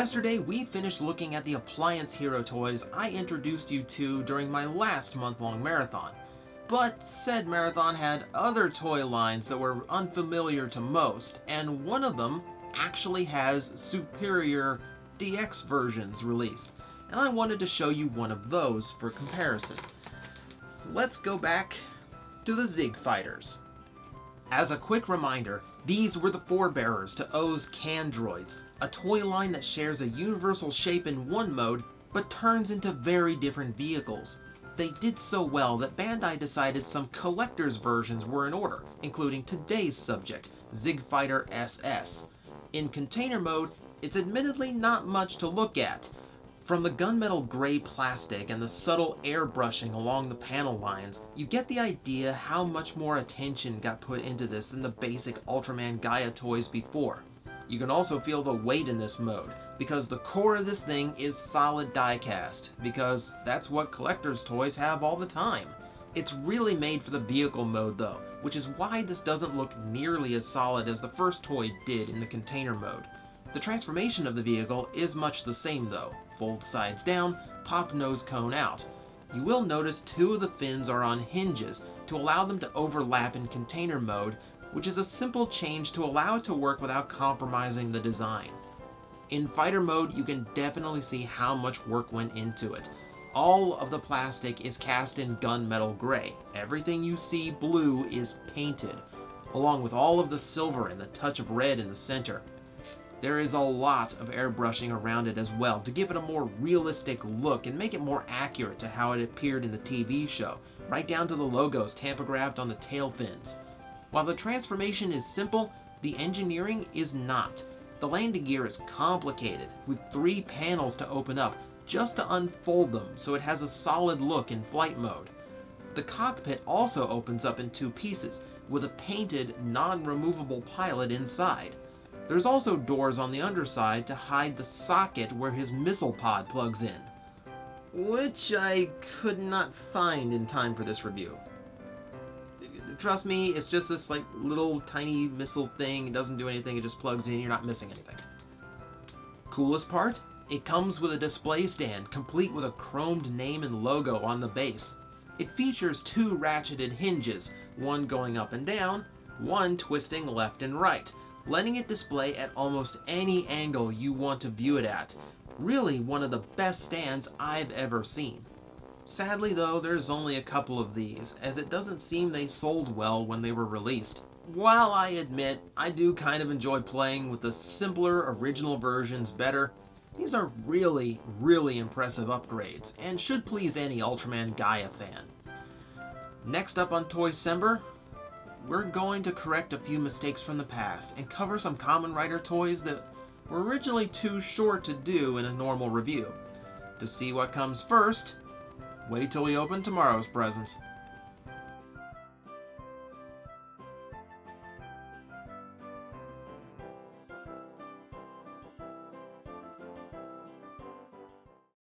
Yesterday, we finished looking at the appliance hero toys I introduced you to during my last month-long marathon. But said marathon had other toy lines that were unfamiliar to most, and one of them actually has superior DX versions released, and I wanted to show you one of those for comparison. Let's go back to the XIG fighters. As a quick reminder, these were the forebearers to O's Candroids, a toy line that shares a universal shape in one mode, but turns into very different vehicles. They did so well that Bandai decided some collector's versions were in order, including today's subject, XIG Fighter SS. In container mode, it's admittedly not much to look at. From the gunmetal gray plastic and the subtle airbrushing along the panel lines, you get the idea how much more attention got put into this than the basic Ultraman Gaia toys before. You can also feel the weight in this mode, because the core of this thing is solid die-cast, because that's what collector's toys have all the time. It's really made for the vehicle mode though, which is why this doesn't look nearly as solid as the first toy did in the container mode. The transformation of the vehicle is much the same though. Fold sides down, pop nose cone out. You will notice two of the fins are on hinges to allow them to overlap in container mode, which is a simple change to allow it to work without compromising the design. In fighter mode, you can definitely see how much work went into it. All of the plastic is cast in gunmetal gray. Everything you see blue is painted, along with all of the silver and the touch of red in the center. There is a lot of airbrushing around it as well to give it a more realistic look and make it more accurate to how it appeared in the TV show, right down to the logos tampographed on the tail fins. While the transformation is simple, the engineering is not. The landing gear is complicated, with 3 panels to open up just to unfold them so it has a solid look in flight mode. The cockpit also opens up in 2 pieces, with a painted, non-removable pilot inside. There's also doors on the underside to hide the socket where his missile pod plugs in, which I could not find in time for this review. Trust me, it's just this like little tiny missile thing. It doesn't do anything, it just plugs in, you're not missing anything. Coolest part? It comes with a display stand, complete with a chromed name and logo on the base. It features 2 ratcheted hinges, one going up and down, one twisting left and right, letting it display at almost any angle you want to view it at. Really one of the best stands I've ever seen. Sadly though, there's only a couple of these, as it doesn't seem they sold well when they were released. While I admit I do kind of enjoy playing with the simpler original versions better, these are really impressive upgrades, and should please any Ultraman Gaia fan. Next up on Toycember, we're going to correct a few mistakes from the past and cover some Kamen Rider toys that were originally too short to do in a normal review. To see what comes first, wait till we open tomorrow's present.